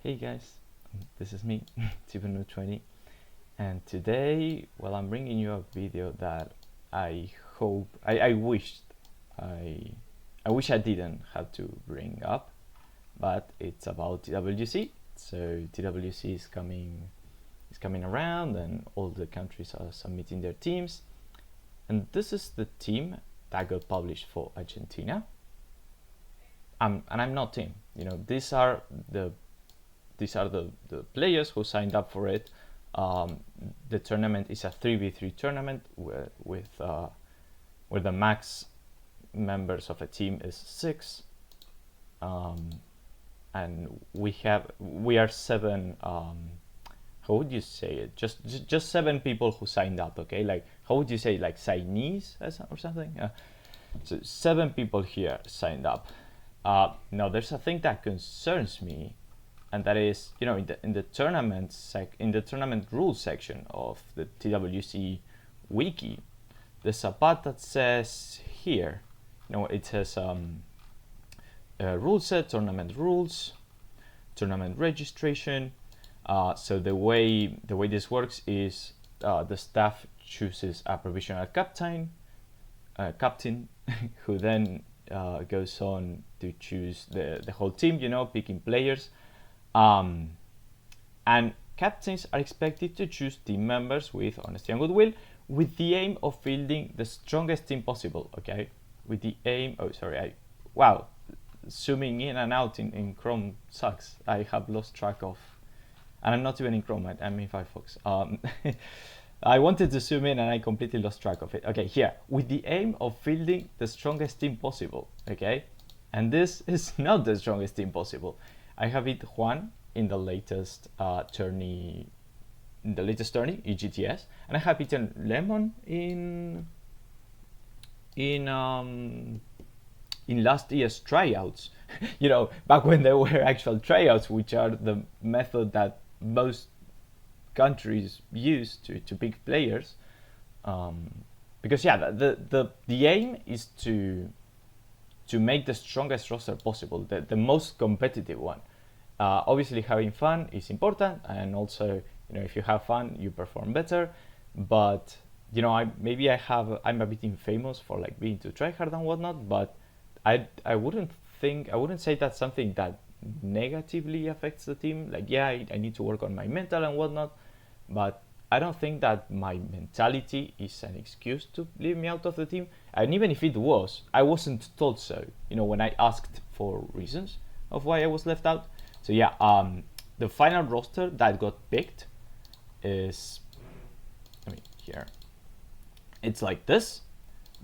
Hey guys, this is me, Tibano20, and today, well, I'm bringing you a video that I wished I I wish I didn't have to bring up, but it's about TWC. So TWC is coming around, and all the countries are submitting their teams, and this is the team that got published for Argentina. And I'm not team. These are the players who signed up for it. The tournament is a 3v3 tournament where the max members of a team is 6, and we are 7. How would you say it? Just 7 people who signed up. Okay, like how would you say, like signees or something? So 7 people here signed up. Now there's a thing that concerns me, and that is, in the tournament rules section of the TWC wiki, there's a part that says here, it says rule set, tournament rules, tournament registration. So the way this works is the staff chooses a provisional captain, who then goes on to choose the whole team, picking players. And captains are expected to choose team members with honesty and goodwill, with the aim of fielding the strongest team possible. Okay, with the aim. Oh, sorry. Wow, zooming in and out in Chrome sucks. I have lost track of, and I'm not even in Chrome. I'm in Firefox. I wanted to zoom in and I completely lost track of it. Okay, here, with the aim of fielding the strongest team possible. Okay, and this is not the strongest team possible. I have it Juan in the latest tourney, EGTS, and I have eaten Lemon in last year's tryouts. Back when there were actual tryouts, which are the method that most countries use to pick players. Because the aim is to make the strongest roster possible, the most competitive one. Obviously, having fun is important, and also, if you have fun, you perform better. But I'm a bit infamous for like being too tryhard and whatnot. But I wouldn't say that's something that negatively affects the team. Like, I need to work on my mental and whatnot, but I don't think that my mentality is an excuse to leave me out of the team. And even if it was, I wasn't told so, when I asked for reasons of why I was left out. So the final roster that got picked is, here, it's like this.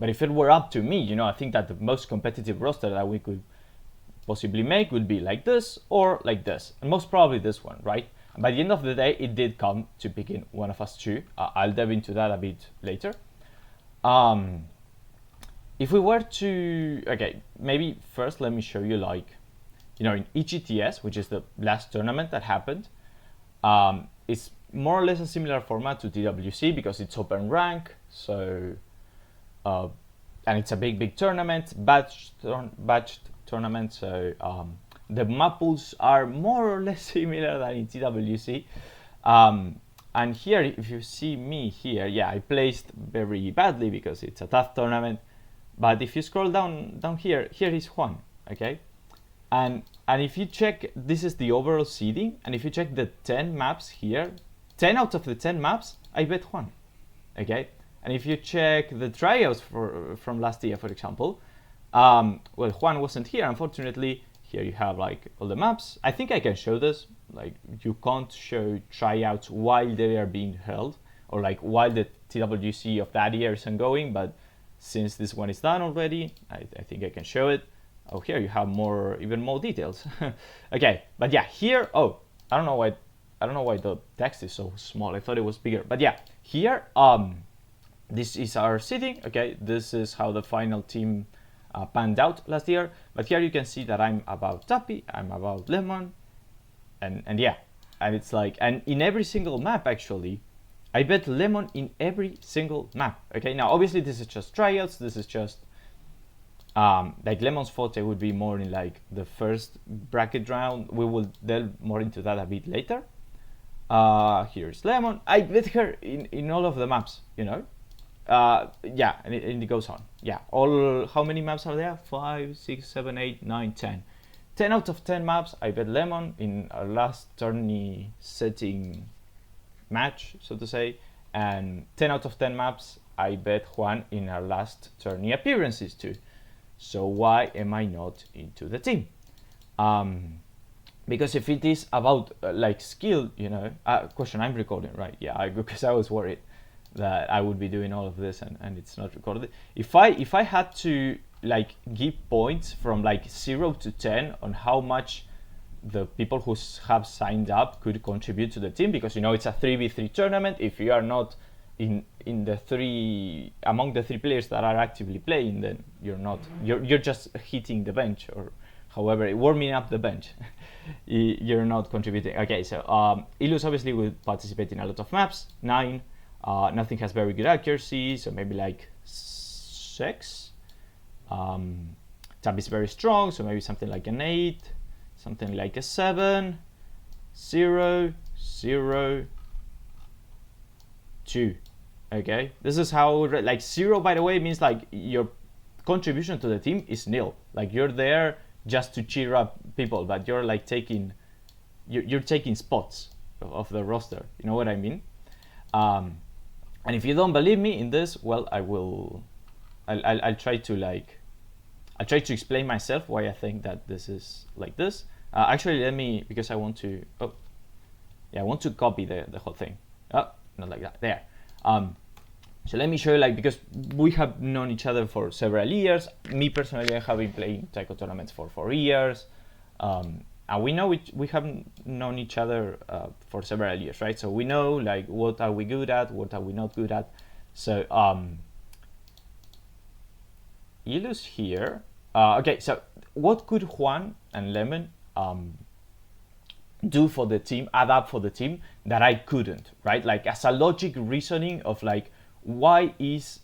But if it were up to me, I think that the most competitive roster that we could possibly make would be like this or like this, and most probably this one, right? And by the end of the day, it did come to picking one of us two. I'll dive into that a bit later. If we were to, maybe first let me show you, in EGTS, which is the last tournament that happened, it's more or less a similar format to TWC because it's open rank. So, and it's a big tournament, batched tournament. So the map pools are more or less similar than in TWC. And here, if you see me here, I placed very badly because it's a tough tournament. But if you scroll down here is Juan, okay? And if you check, this is the overall seeding, and if you check the 10 maps here, 10 out of the 10 maps, I bet Juan, okay? And if you check the tryouts from last year, for example, well, Juan wasn't here, unfortunately. Here you have all the maps. I think I can show this. You can't show tryouts while they are being held, or while the TWC of that year is ongoing, but since this one is done already, I think I can show it. Oh, here you have even more details. Okay, but here, I don't know why the text is so small. I thought it was bigger. But here, this is our seeding. Okay, this is how the final team panned out last year. But here you can see that I'm about Tapi, I'm about Lemon, and it's and in every single map, actually, I bet Lemon in every single map. Okay, now obviously this is just tryouts. This is just Like Lemon's forte would be more in like the first bracket round. We will delve more into that a bit later. Here's Lemon. I bet her in all of the maps, you know. Yeah, and it goes on. Yeah, all, how many maps are there? 5, 6, 7, 8, 9, 10. 10 out of 10 maps, I bet Lemon in our last tourney setting match, so to say, and 10 out of 10 maps, I bet Juan in our last tourney appearances too. So why am I not into the team? Because if it is about like skill, you know, question, I'm recording, right? Yeah, because I was worried that I would be doing all of this and it's not recorded. If I had to like give points from like 0 to 10 on how much the people who have signed up could contribute to the team, because you know it's a 3v3 tournament. If you are not in the three, among the 3 players that are actively playing, then you're just hitting the bench, or however, warming up the bench. You're not contributing. Okay, so Illus obviously will participate in a lot of maps. 9. Nothing has very good accuracy, so maybe like 6. Tab is very strong, so maybe something like an 8, something like a 7, 0, 0, 2. Okay, this is how, like 0, by the way, means like your contribution to the team is nil. Like you're there just to cheer up people, but you're like taking, you're taking spots of the roster. You know what I mean? And if you don't believe me in this, well, I'll try to explain myself why I think that this is like this. Actually, let me, because I want to, I want to copy the whole thing. Oh, not like that, there. So let me show you, like, because we have known each other for several years. Me personally, I have been playing taiko tournaments for 4 years. And we have known each other for several years, right? So we know like what are we good at, what are we not good at. So Illus here. Okay, so what could Juan and Lemon do for the team, add up for the team that I couldn't, right? Like as a logic reasoning of like, why is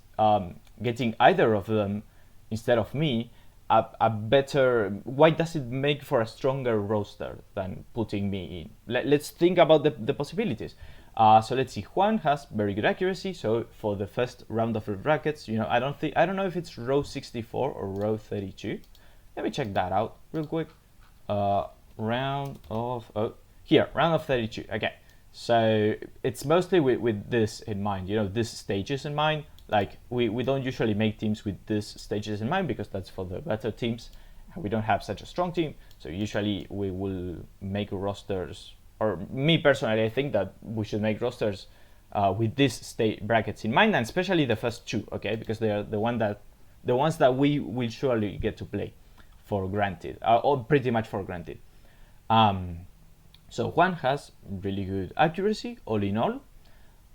getting either of them instead of me a better, why does it make for a stronger roster than putting me in? Let's think about the possibilities. So let's see, Juan has very good accuracy, so for the first round of the brackets, you know, I don't know if it's row 64 or row 32. Let me check that out real quick. Round of, round of 32. Okay, so it's mostly with this in mind, you know, these stages in mind. Like we don't usually make teams with these stages in mind, because that's for the better teams. We don't have such a strong team, so usually we will make rosters, or me personally, I think that we should make rosters with these state brackets in mind, and especially the first 2, okay, because they are the ones that we will surely get to play for granted, or pretty much for granted. So Juan has really good accuracy all in all.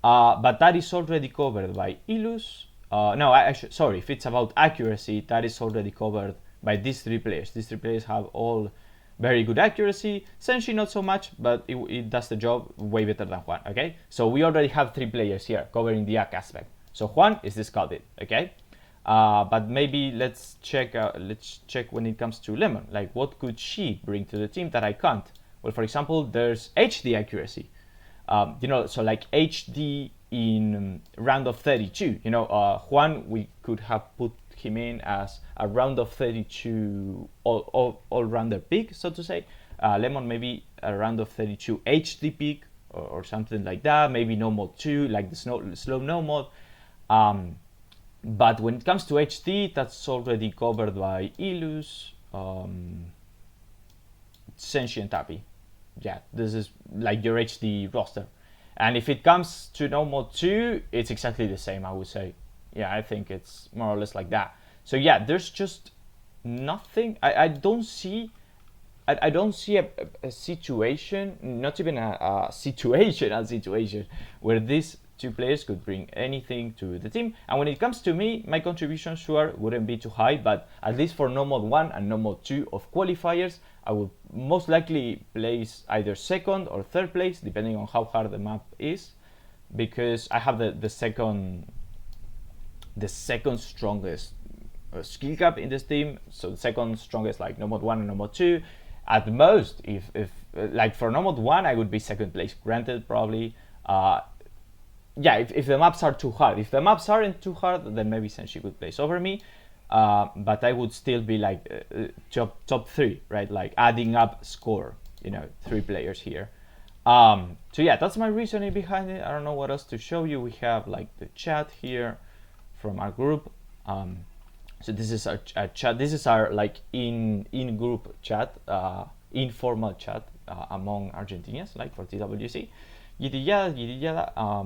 But that is already covered by Illus. No, actually, sorry, if it's about accuracy, that is already covered by these 3 players. These 3 players have all very good accuracy. Senshi not so much, but it does the job way better than Juan, okay? So we already have 3 players here covering the AC aspect. So Juan is discarded, okay? But maybe let's check when it comes to Lemon. Like, what could she bring to the team that I can't? Well, for example, there's HD accuracy. You know, so like HD in round of 32, you know, Juan, we could have put him in as a round of 32 all-rounder pick, so to say. Lemon maybe a round of 32 HD pick or something like that, maybe no mod 2, like the slow no mod. But when it comes to HD, that's already covered by Illus, Senshi and Tapi. Yeah, this is like your HD roster. And if it comes to no mod 2, it's exactly the same, I would say. Yeah, I think it's more or less like that. So yeah, there's just nothing. I don't see a situation, not even a situation where these 2 players could bring anything to the team. And when it comes to me, my contribution sure wouldn't be too high, but at least for no mod 1 and no mod 2 of qualifiers, I would most likely place either 2nd or 3rd place, depending on how hard the map is, because I have the second strongest skill gap in this team. So the second strongest, like no mod 1 and no mod 2. At most, if like for no mod 1, I would be second place, granted, probably. Yeah, if the maps are too hard. If the maps aren't too hard, then maybe Senshi would place over me. But I would still be like top 3, right? Like adding up score, 3 players here. So yeah, that's my reasoning behind it. I don't know what else to show you. We have like the chat here from our group. So this is our chat. This is our like in group chat, informal chat among Argentinians, like for TWC. Yada.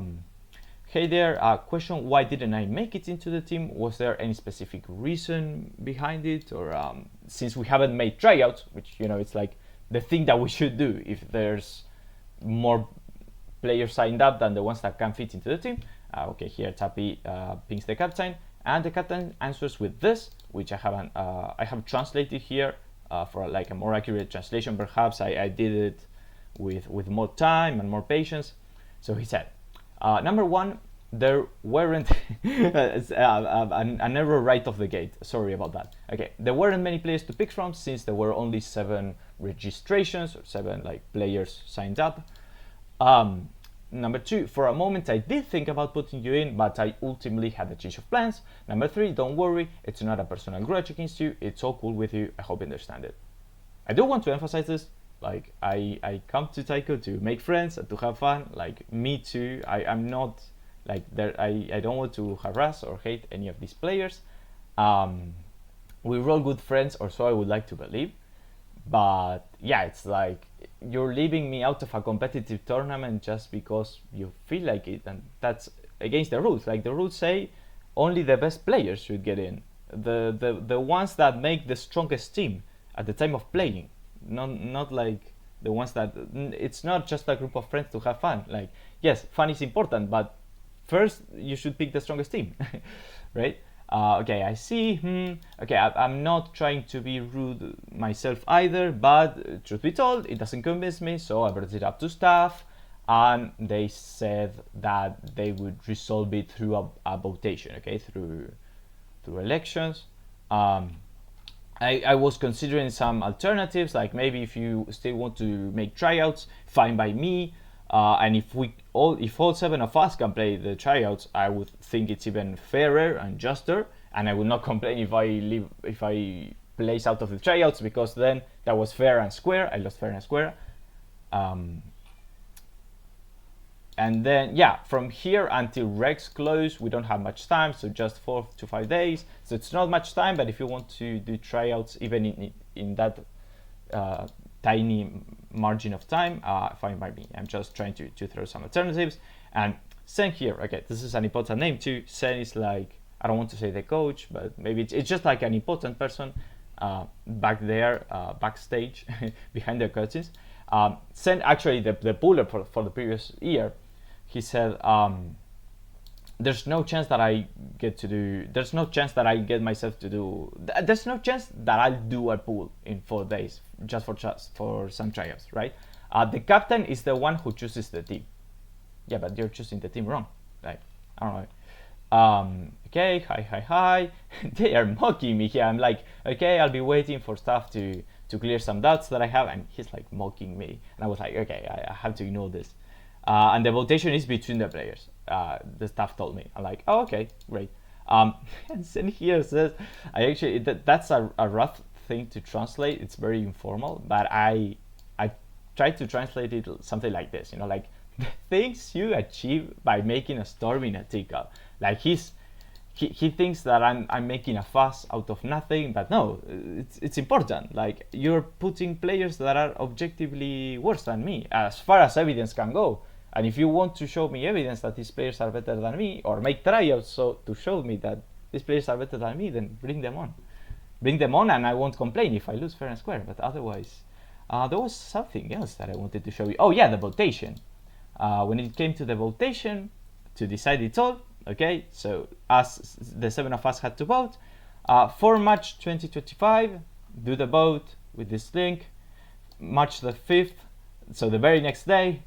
Hey there, question, why didn't I make it into the team? Was there any specific reason behind it? Or since we haven't made tryouts, which, it's like the thing that we should do if there's more players signed up than the ones that can fit into the team. Okay, here Tapi pings the captain, and the captain answers with this, which I have translated here for like a more accurate translation. Perhaps I did it with more time and more patience. So he said, number 1, there weren't an error right off the gate. Sorry about that. Okay, there weren't many players to pick from since there were only 7 registrations, or 7 like players signed up. Number 2, for a moment I did think about putting you in, but I ultimately had a change of plans. Number 3, don't worry, it's not a personal grudge against you. It's all cool with you. I hope you understand it. I do want to emphasize this. Like I come to Taiko to make friends and to have fun. Like me too. I'm not like there. I don't want to harass or hate any of these players. We're all good friends, or so I would like to believe. But yeah, it's like you're leaving me out of a competitive tournament just because you feel like it, and that's against the rules. Like the rules say, only the best players should get in. The ones that make the strongest team at the time of playing. Not like the ones that it's not just a group of friends to have fun. Like, yes, fun is important, but first you should pick the strongest team, right? Okay, I see. Okay, I'm not trying to be rude myself either, but truth be told, it doesn't convince me, so I brought it up to staff, and they said that they would resolve it through a votation, okay, through elections. I was considering some alternatives, like maybe if you still want to make tryouts, fine by me. And if all 7 of us can play the tryouts, I would think it's even fairer and juster. And I would not complain if I place out of the tryouts, because then that was fair and square. I lost fair and square. And then, yeah, from here until Rex close, we don't have much time, so just 4 to 5 days. So it's not much time, but if you want to do tryouts, even in that tiny margin of time, fine by me. I'm just trying to throw some alternatives. And Sen here, okay, this is an important name too. Sen is like, I don't want to say the coach, but maybe it's just like an important person back there, backstage, behind the curtains. Sen, actually, the puller for the previous year, he said, there's no chance that I get to do, there's no chance that I get myself to do, there's no chance that I'll do a pool in 4 days just for some tryouts, right? The captain is the one who chooses the team. Yeah, but you're choosing the team wrong. Like, I don't know. Okay, hi. They are mocking me here. I'm like, okay, I'll be waiting for stuff to clear some doubts that I have, and he's like mocking me. And I was like, okay, I have to ignore this. And the votation is between the players. The staff told me. I'm like, oh, okay, great. And then here says, that's a rough thing to translate. It's very informal, but I tried to translate it something like this, like the things you achieve by making a storm in a teacup. Like he thinks that I'm making a fuss out of nothing, but no, it's important. Like, you're putting players that are objectively worse than me, as far as evidence can go. And if you want to show me evidence that these players are better than me, or make tryouts to show me that these players are better than me, then bring them on. Bring them on, and I won't complain if I lose fair and square. But otherwise, there was something else that I wanted to show you. Oh yeah, the votation. When it came to the votation, to decide it all, okay, so as the 7 of us had to vote, for March 2025, do the vote with this link. March the 5th, so the very next day,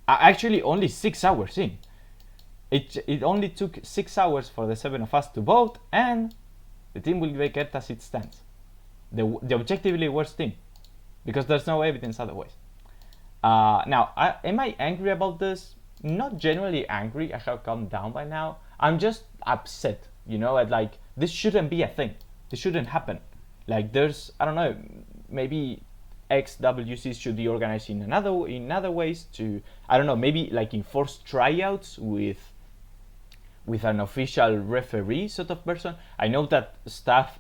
actually only 6 hours in. It only took 6 hours for the 7 of us to vote, and The team will be kept as it stands. The objectively worst team, because there's no evidence otherwise. Now, am I angry about this? Not generally angry. I have calmed down by now. I'm just upset. Like, this shouldn't be a thing. This shouldn't happen. Like, I don't know, maybe XWCs should be organized in other ways to, I don't know, maybe like enforce tryouts with an official referee sort of person. I know that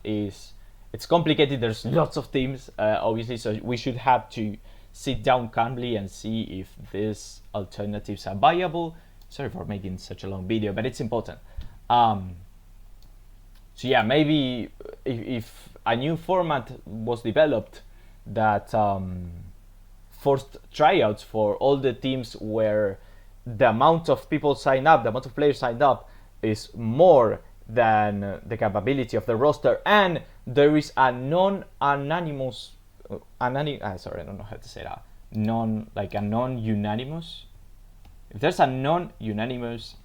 it's complicated. There's lots of teams, obviously, so we should have to sit down calmly and see if these alternatives are viable. Sorry for making such a long video, but it's important. So yeah, maybe if a new format was developed that forced tryouts for all the teams where the amount of people signed up, the amount of players signed up is more than the capability of the roster, and there is a non-unanimous, sorry, I don't know how to say that, non-unanimous, if there's a non-unanimous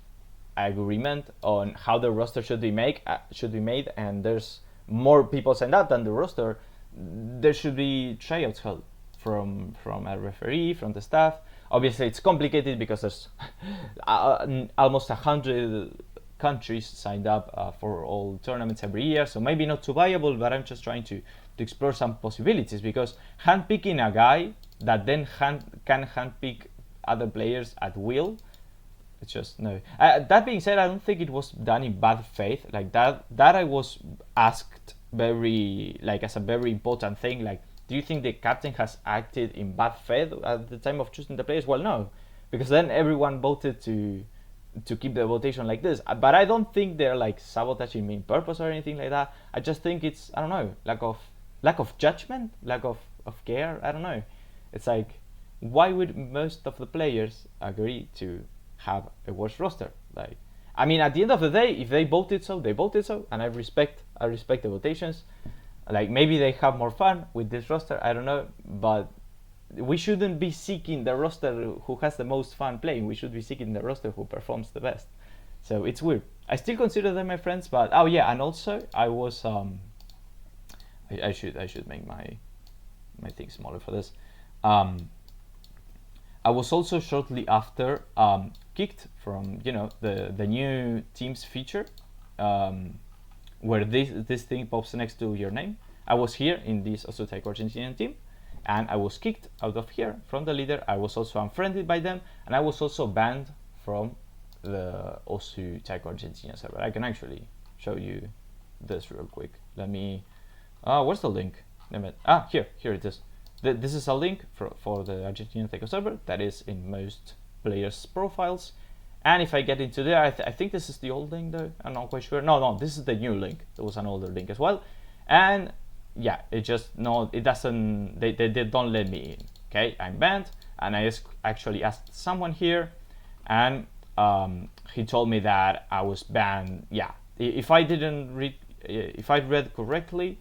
agreement on how the roster should be made, and there's more people signed up than the roster, there should be tryouts held from a referee, from the staff. Obviously, it's complicated because there's almost 100 countries signed up for all tournaments every year, so maybe not too viable, but I'm just trying to explore some possibilities, because handpicking a guy that then can handpick other players at will, it's just no. That being said, I don't think it was done in bad faith. Like that I was asked very, like, as a very important thing, like, do you think the captain has acted in bad faith at the time of choosing the players? Well, no, because then everyone voted to keep the votation like this. But I don't think they're like sabotaging me on purpose or anything like that. I just think it's, I don't know, lack of judgment, lack of care. I don't know. It's like, why would most of the players agree to have a worse roster? Like, I mean, at the end of the day, if they voted so, they voted so, and I respect the votations. Like, maybe they have more fun with this roster, I don't know, but we shouldn't be seeking the roster who has the most fun playing. We should be seeking the roster who performs the best. So it's weird. I still consider them my friends, but oh yeah, and also I was I should make my thing smaller for this. I was also shortly after kicked from the new teams feature, where this thing pops next to your name. I was here in this also taiko Argentinian team, and I was kicked out of here from the leader. I was also unfriended by them, and I was also banned from the OSU taiko Argentina server. I can actually show you this real quick. Let me. Where's the link? Here it is. This is a link for the Argentinian taiko server that is in most players' profiles. And if I get into there, I think this is the old link though. I'm not quite sure. No, this is the new link. There was an older link as well. And yeah, it doesn't, they don't let me in. Okay, I'm banned. And I actually asked someone here, and he told me that I was banned. Yeah, if I read correctly,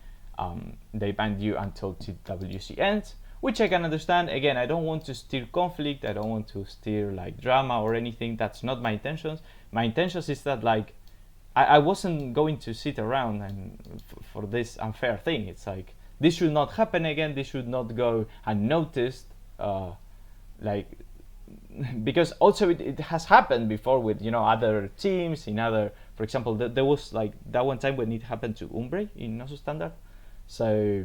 they banned you until TWC ends, which I can understand. Again, I don't want to stir conflict. I don't want to stir like drama or anything. That's not my intentions. My intentions is that, like, I wasn't going to sit around and for this unfair thing. It's like, this should not happen again. This should not go unnoticed. Like, because also it has happened before with other teams in other. For example, there was like that one time when it happened to Umbre in Nosu Standard. So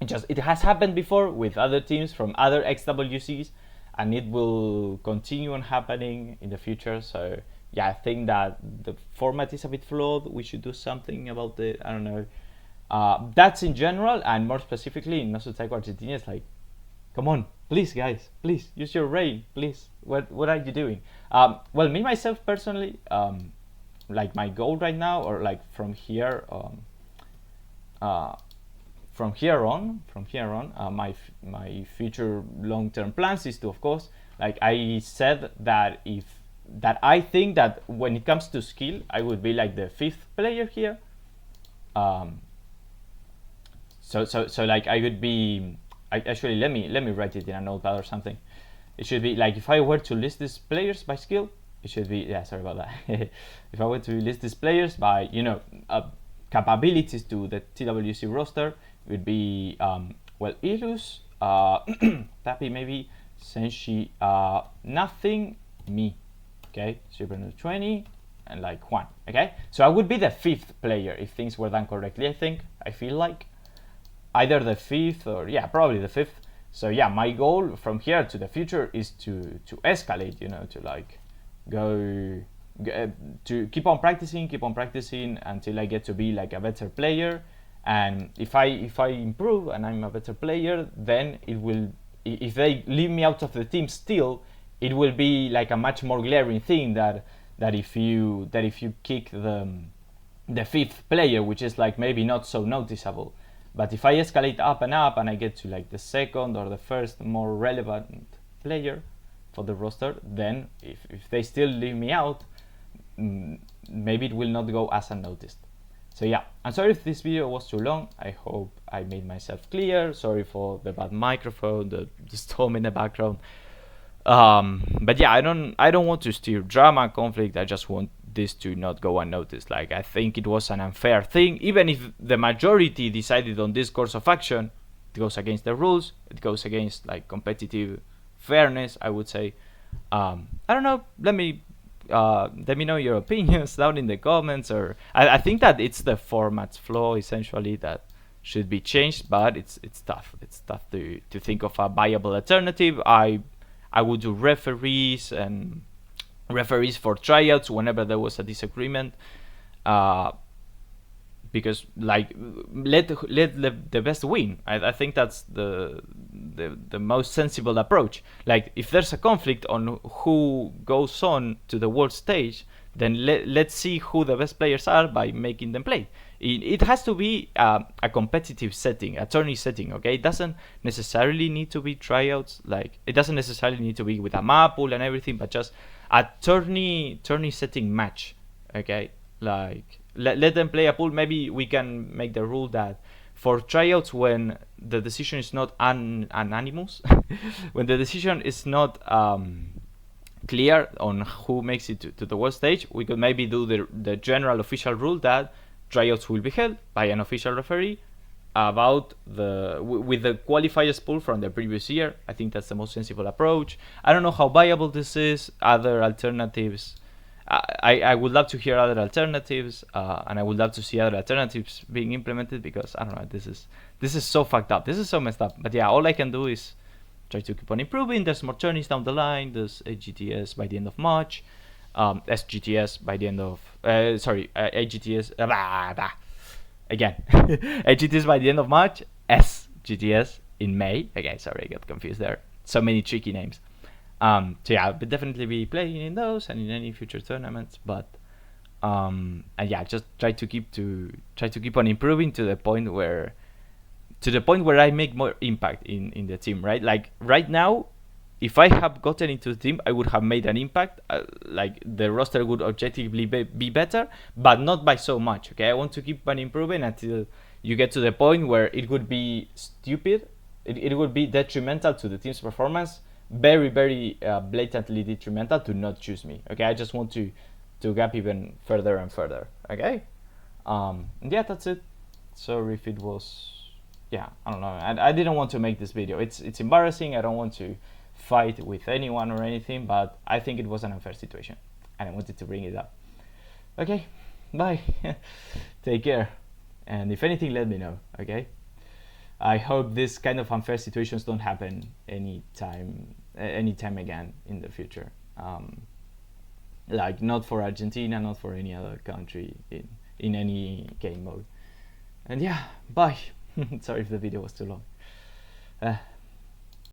it has happened before with other teams from other XWCs, and it will continue on happening in the future. So yeah, I think that the format is a bit flawed. We should do something about it. I don't know. That's in general, and more specifically in Nosu Taiko Argentina. It's like, come on, please guys, please use your brain, please. What are you doing? Well, me myself personally, like my goal right now, or like from here on, my future long-term plans is to, of course, like I said, that I think that when it comes to skill, I would be like the 5th player here. So like I would be. Actually, let me write it in a notepad or something. It should be like, if I were to list these players by skill, it should be, yeah, sorry about that. If I were to list these players by capabilities to the TWC roster, it would be well, Ilus, Tapi maybe, Senshi, nothing, me, okay, Super 20, and like Juan, okay. So I would be the 5th player if things were done correctly. I feel like either the 5th or yeah, probably the 5th. So yeah, my goal from here to the future is to escalate, you know, to like go to keep on practicing until I get to be like a better player. And if I improve and I'm a better player, then it will, if they leave me out of the team still, it will be like a much more glaring thing that if you kick the 5th player, which is like maybe not so noticeable. But if I escalate up and I get to like the 2nd or the 1st more relevant player for the roster, then if they still leave me out, maybe it will not go as unnoticed. So yeah, I'm sorry if this video was too long. I hope I made myself clear. Sorry for the bad microphone, the storm in the background. But yeah, I don't want to stir drama, conflict. I just want this to not go unnoticed. Like, I think it was an unfair thing. Even if the majority decided on this course of action, it goes against the rules. It goes against like competitive fairness, I would say. I don't know. Let me know your opinions down in the comments. Or I think that it's the format's flaw essentially that should be changed, but it's tough. It's tough to think of a viable alternative. I would do referees for tryouts whenever there was a disagreement, because like let the best win. I think that's the most sensible approach. Like, if there's a conflict on who goes on to the world stage, then let's see who the best players are by making them play. It has to be a competitive setting, a tourney setting, okay? It doesn't necessarily need to be tryouts. Like, it doesn't necessarily need to be with a map pool and everything, but just a tourney setting match, okay? Like, let them play a pool. Maybe we can make the rule that for tryouts, when the decision is not unanimous, when the decision is not clear on who makes it to the world stage, we could maybe do the general official rule that tryouts will be held by an official referee about with the qualifiers pool from the previous year. I think that's the most sensible approach. I don't know how viable this is. Other alternatives, I would love to hear other alternatives, and I would love to see other alternatives being implemented, because I don't know, this is so fucked up. This is so messed up. But yeah, all I can do is try to keep on improving. There's more tourneys down the line. There's AGTS by the end of March, SGTS by the end of AGTS again AGTS by the end of March, SGTS in May. Okay, sorry, I got confused there. So many tricky names. So yeah, I'll definitely be playing in those and in any future tournaments. But and yeah, just try to keep on improving to the point where I make more impact in the team, right? Like, right now, if I have gotten into the team, I would have made an impact. Like, the roster would objectively be better, but not by so much, okay? I want to keep on improving until you get to the point where it would be stupid. It would be detrimental to the team's performance, very, very blatantly detrimental to not choose me, okay? I just want to gap even further and further, okay? Yeah, that's it. Sorry if it was... yeah, I don't know. I didn't want to make this video. It's embarrassing. I don't want to fight with anyone or anything, but I think it was an unfair situation, and I wanted to bring it up. Okay, bye. Take care, and if anything, let me know, okay? I hope this kind of unfair situations don't happen anytime again in the future. Like, not for Argentina, not for any other country in any game mode. And yeah, bye. Sorry if the video was too long.